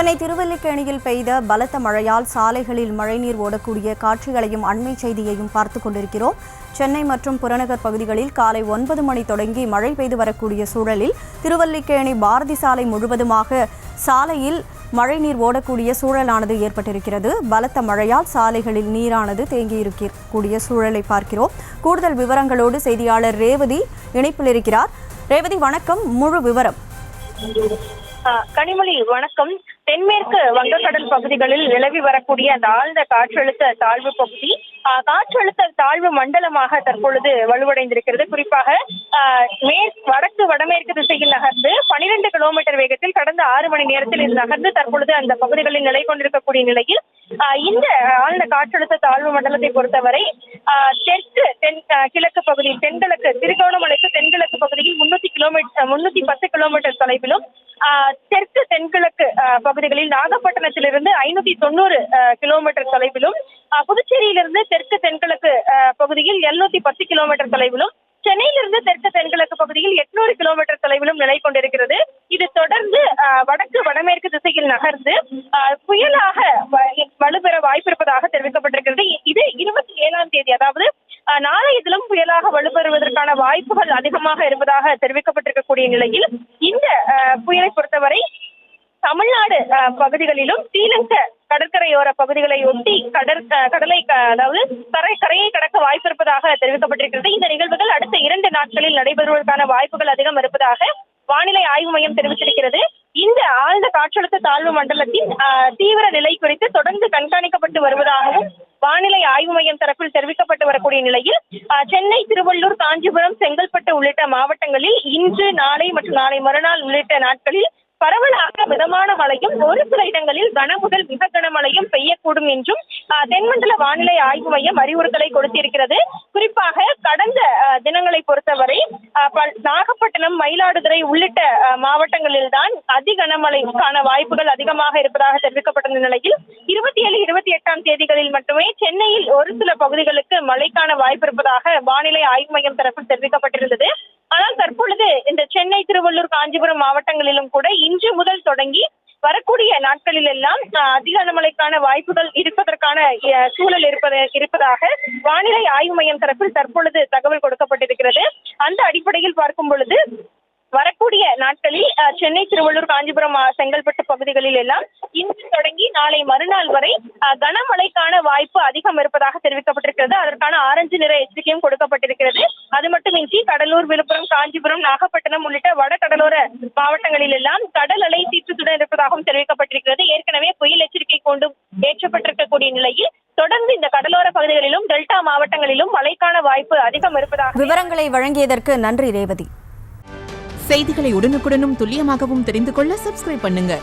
சென்னை திருவல்லிக்கேணியில் பெய்த பலத்த மழையால் சாலைகளில் மழைநீர் ஓடக்கூடிய காட்சிகளையும் அண்மை செய்தியையும் பார்த்துக் கொண்டிருக்கிறோம். சென்னை மற்றும் புறநகர் பகுதிகளில் காலை 9 மணி தொடங்கி மழை பெய்து வரக்கூடிய சூழலில் திருவல்லிக்கேணி பாரதி சாலை முழுவதுமாக சாலையில் மழைநீர் ஓடக்கூடிய சூழலானது ஏற்பட்டிருக்கிறது. பலத்த மழையால் சாலைகளில் நீரானது தேங்கியிருக்கக்கூடிய சூழலை பார்க்கிறோம். கூடுதல் விவரங்களோடு செய்தியாளர் ரேவதி இணைப்பில் இருக்கிறார். ரேவதி, வணக்கம். முழு விவரம். கனிமொழி, வணக்கம். தென்மேற்கு வங்கக்கடல் பகுதிகளில் நிலவி வரக்கூடிய அந்த ஆழ்ந்த காற்றழுத்த தாழ்வு பகுதி காற்றழுத்த தாழ்வு மண்டலமாக தற்பொழுது வலுவடைந்திருக்கிறது. குறிப்பாக வடக்கு வடமேற்கு திசையில் நகர்ந்து 12 கிலோமீட்டர் வேகத்தில் கடந்த 6 மணி நேரத்தில் இது நகர்ந்து தற்பொழுது அந்த பகுதிகளில் நிலை கொண்டிருக்கக்கூடிய நிலையில் இந்த ஆழ்ந்த காற்றழுத்த தாழ்வு மண்டலத்தை பொறுத்தவரை கிழக்கு பகுதியில் தென்கிழக்கு திருகோணமலைக்கு தென்கிழக்கு பகுதியில் 310 கிலோமீட்டர் தொலைவிலும் தெற்கு தென்கிழக்கு பகுதிகளில் நாகப்பட்டினத்திலிருந்து 590 கிலோமீட்டர் தொலைவிலும் புதுச்சேரியிலிருந்து தெற்கு தென்கிழக்கு பகுதியில் 710 கிலோமீட்டர் தொலைவிலும் சென்னையிலிருந்து தெற்கு தென்கிழக்கு பகுதியில் 800 கிலோமீட்டர் தொலைவிலும் நிலை கொண்டிருக்கிறது. இது தொடர்ந்து வடக்கு வடமேற்கு திசையில் நகர்ந்து புயலாக வலுப்பெற வாய்ப்பிருப்பதாக தெரிவிக்கப்பட்டிருக்கிறது. இது 27ஆம் தேதி, அதாவது நாளைய தினம் புயலாக வலுப்பெறுவதற்கான வாய்ப்புகள் அதிகமாக இருப்பதாக தெரிவிக்கப்பட்டிருக்கக்கூடிய நிலையில் இந்த புயலை பொறுத்தவரை தமிழ்நாடு பகுதிகளிலும் ஸ்ரீலங்கா கடற்கரையோர பகுதிகளை ஒட்டி கடலை அதாவது கரையை கடக்க வாய்ப்பிருப்பதாக தெரிவிக்கப்பட்டிருக்கிறது. இந்த நிகழ்வுகள் அடுத்த 2 நாட்களில் நடைபெறுவதற்கான வாய்ப்புகள் அதிகம் இருப்பதாக வானிலை ஆய்வு மையம் தெரிவித்திருக்கிறது. இந்த ஆழ்ந்த காற்றழுத்த தாழ்வு மண்டலத்தின் தீவிர நிலை குறித்து தொடர்ந்து கண்காணிக்கப்பட்டு வருவதாகவும் வானிலை ஆய்வு மையம் தரப்பில் தெரிவிக்கப்பட்டு வரக்கூடிய நிலையில் சென்னை, திருவள்ளூர், காஞ்சிபுரம், செங்கல்பட்டு உள்ளிட்ட மாவட்டங்களில் இன்று, நாளை மற்றும் நாளை மறுநாள் உள்ளிட்ட நாட்களில் பரவலாக மிதமான மழையும் ஒரு சில இடங்களில் கனமுதல் மிக கனமழையும் பெய்யக்கூடும் என்றும் தென்மண்டல வானிலை ஆய்வு மையம் அறிவுறுத்தலை கொடுத்திருக்கிறது. குறிப்பாக கடந்த தினங்களை பொறுத்தவரை நாகப்பட்டினம், மயிலாடுதுறை உள்ளிட்ட மாவட்டங்களில் தான் அதி கனமழைக்கான வாய்ப்புகள் அதிகமாக இருப்பதாக தெரிவிக்கப்பட்ட நிலையில் 27, 28ஆம் தேதிகளில் மட்டுமே சென்னையில் ஒரு சில பகுதிகளுக்கு மழைக்கான வாய்ப்பு இருப்பதாக வானிலை ஆய்வு மையம் தரப்பில் தெரிவிக்கப்பட்டிருந்தது. ஆனால் தற்பொழுது இந்த சென்னை, திருவள்ளூர், காஞ்சிபுரம் மாவட்டங்களிலும் கூட இன்று முதல் தொடங்கி வரக்கூடிய நாட்களில் எல்லாம் அதிக கனமழைக்கான வாய்ப்புகள் இருப்பதற்கான சூழல் இருப்பதாக வானிலை ஆய்வு மையம் தரப்பில் தற்பொழுது தகவல் கொடுக்கப்பட்டிருக்கிறது. அந்த அடிப்படையில் பார்க்கும் பொழுது வரக்கூடிய நாட்களில் சென்னை, திருவள்ளூர், காஞ்சிபுரம், செங்கல்பட்டு பகுதிகளில் எல்லாம் இன்று தொடங்கி நாளை மறுநாள் வரை கனமழைக்கான வாய்ப்பு அதிகம் இருப்பதாக தெரிவிக்கப்பட்டிருக்கிறது. அதற்கான ஆரஞ்சு நிற எச்சரிக்கையும் கொடுக்கப்பட்டிருக்கிறது. அது மட்டுமின்றி கடலூர், விழுப்புரம், காஞ்சிபுரம், நாகப்பட்டினம் உள்ளிட்ட வட கடலோர மாவட்டங்களில் எல்லாம் கடல் அலை சீற்றத்துடன் இருப்பதாகவும் தெரிவிக்கப்பட்டிருக்கிறது. ஏற்கனவே புயல் எச்சரிக்கை கொண்டு ஏற்றப்பட்டிருக்கக்கூடிய நிலையில் தொடர்ந்து இந்த கடலோர பகுதிகளிலும் டெல்டா மாவட்டங்களிலும் மழைக்கான வாய்ப்பு அதிகம் இருப்பதாக விவரங்களை வழங்கியதற்கு நன்றி ரேவதி. செய்திகளை உடனுக்குடனும் துல்லியமாகவும் தெரிந்து கொள்ள சப்ஸ்கிரைப் பண்ணுங்க.